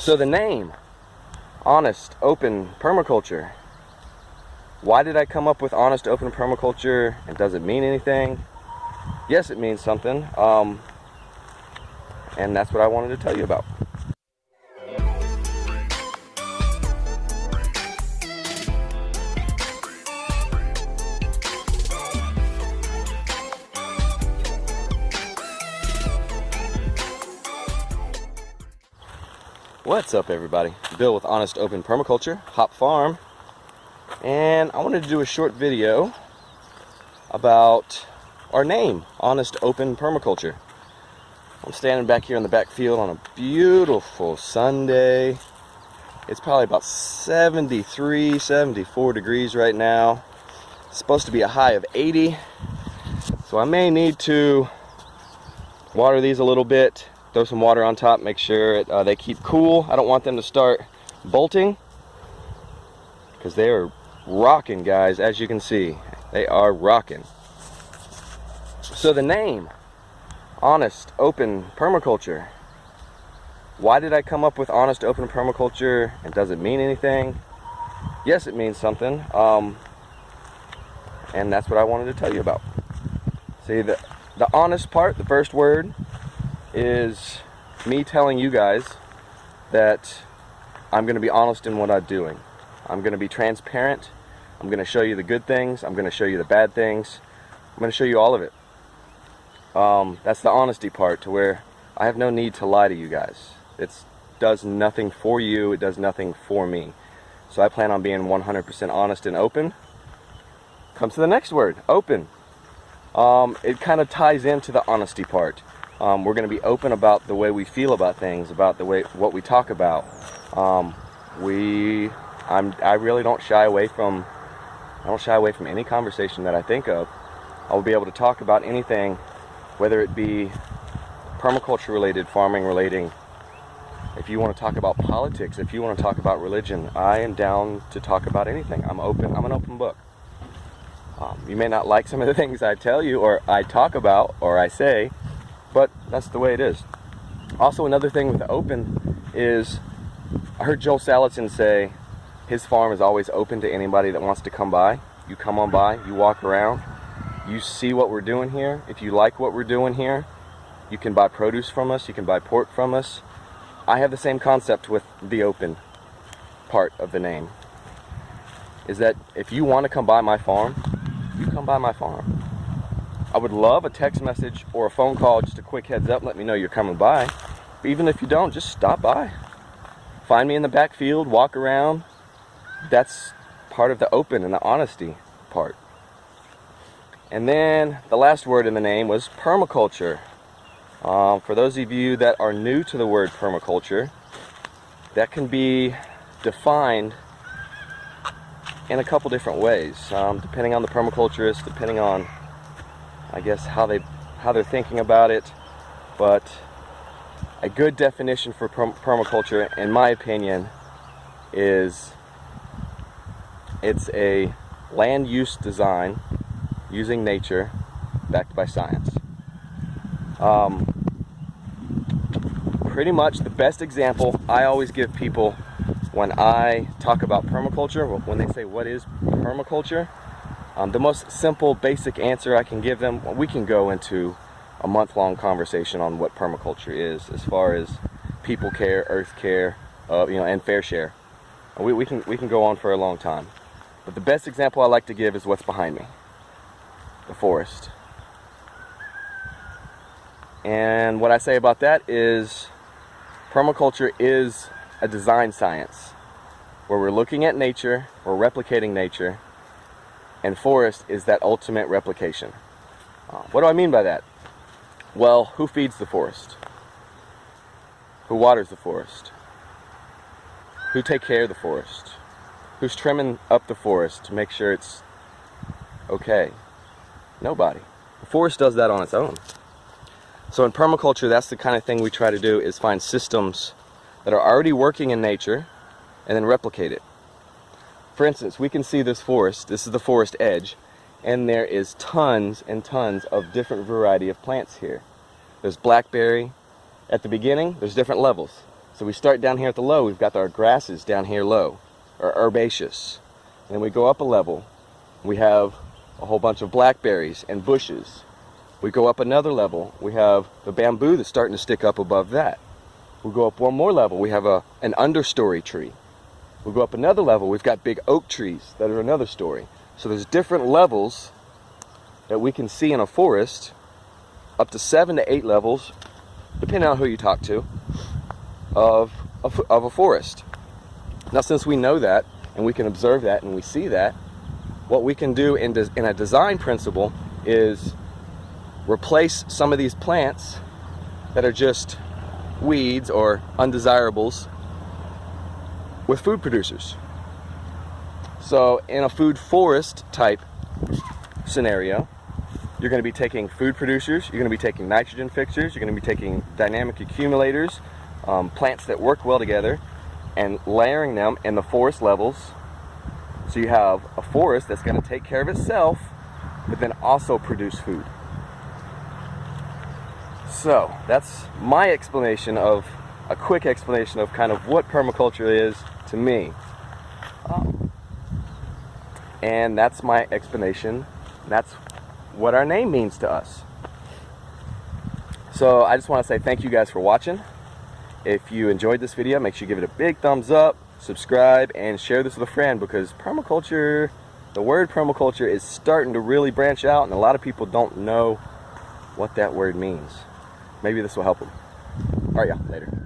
So the name, Honest Open Permaculture. Why did I come up with Honest Open Permaculture, and does it mean anything? Yes, it means something, and that's what I wanted to tell you about. What's up, everybody? Bill with Honest Open Permaculture, Hop Farm, and I wanted to do a short video about our name, Honest Open Permaculture. I'm standing back here in the back field on a beautiful Sunday. It's probably about 73, 74 degrees right now. It's supposed to be a high of 80, so I may need to water these a little bit. Throw some water on top, make sure they keep cool. I don't want them to start bolting because they are rocking, guys. As you can see, they are rocking. So the name, Honest Open Permaculture. Why did I come up with Honest Open Permaculture, and does it mean anything? Yes, it means something, and that's what I wanted to tell you about. See, the honest part, the first word, is me telling you guys that I'm going to be honest in what I'm doing. I'm going to be transparent. I'm going to show you the good things. I'm going to show you the bad things. I'm going to show you all of it. That's the honesty part, to where I have no need to lie to you guys. It does nothing for you. It does nothing for me. So I plan on being 100% honest and open. Comes to the next word, open. It kind of ties into the honesty part. We're going to be open about the way we feel about things, about the way what we talk about. I really don't shy away from any conversation that I think of. I will be able to talk about anything, whether it be permaculture related, farming relating. If you want to talk about politics, if you want to talk about religion, I am down to talk about anything. I'm open. I'm an open book. You may not like some of the things I tell you, or I talk about, or I say, but that's the way it is. Also, another thing with the open is, I heard Joel Salatin say his farm is always open to anybody that wants to come by. You come on by, you walk around, you see what we're doing here. If you like what we're doing here, you can buy produce from us, you can buy pork from us. I have the same concept with the open part of the name, is that if you want to come by my farm, you come by my farm. I would love a text message or a phone call, just a quick heads up, let me know you're coming by. But even if you don't, just stop by. Find me in the back field, walk around. That's part of the open and the honesty part. And then the last word in the name was permaculture. For those of you that are new to the word permaculture, that can be defined in a couple different ways, depending on the permaculturist, depending on, I guess, how they're thinking about it. But a good definition for permaculture, in my opinion, is it's a land use design using nature backed by science. Pretty much the best example I always give people when I talk about permaculture, when they say what is permaculture, the most simple, basic answer I can give them, we can go into a month-long conversation on what permaculture is, as far as people care, earth care, and fair share. We can go on for a long time. But the best example I like to give is what's behind me, the forest. And what I say about that is, permaculture is a design science, where we're looking at nature, we're replicating nature, and forest is that ultimate replication. What do I mean by that? Well, who feeds the forest? Who waters the forest? Who takes care of the forest? Who's trimming up the forest to make sure it's okay? Nobody. The forest does that on its own. So in permaculture, that's the kind of thing we try to do, is find systems that are already working in nature and then replicate it. For instance, we can see this forest. This is the forest edge, and there is tons and tons of different variety of plants here. There's blackberry. At the beginning, there's different levels. So we start down here at the low. We've got our grasses down here low, or herbaceous. And then we go up a level. We have a whole bunch of blackberries and bushes. We go up another level. We have the bamboo that's starting to stick up above that. We go up one more level. We have an understory tree. We go up another level. We've got big oak trees that are another story. So there's different levels that we can see in a forest, up to 7 to 8 levels, depending on who you talk to, of a forest. Now, since we know that, and we can observe that, and we see that, what we can do in a design principle is replace some of these plants that are just weeds or undesirables with food producers. So in a food forest type scenario, you're going to be taking food producers, you're going to be taking nitrogen fixers, you're going to be taking dynamic accumulators, plants that work well together, and layering them in the forest levels. So you have a forest that's going to take care of itself, but then also produce food. So that's my explanation of, a quick explanation of kind of what permaculture is to me. And that's my explanation. That's what our name means to us. So I just want to say thank you guys for watching. If you enjoyed this video, make sure you give it a big thumbs up, subscribe, and share this with a friend, because permaculture, the word permaculture is starting to really branch out, and a lot of people don't know what that word means. Maybe this will help them. All right, y'all, later.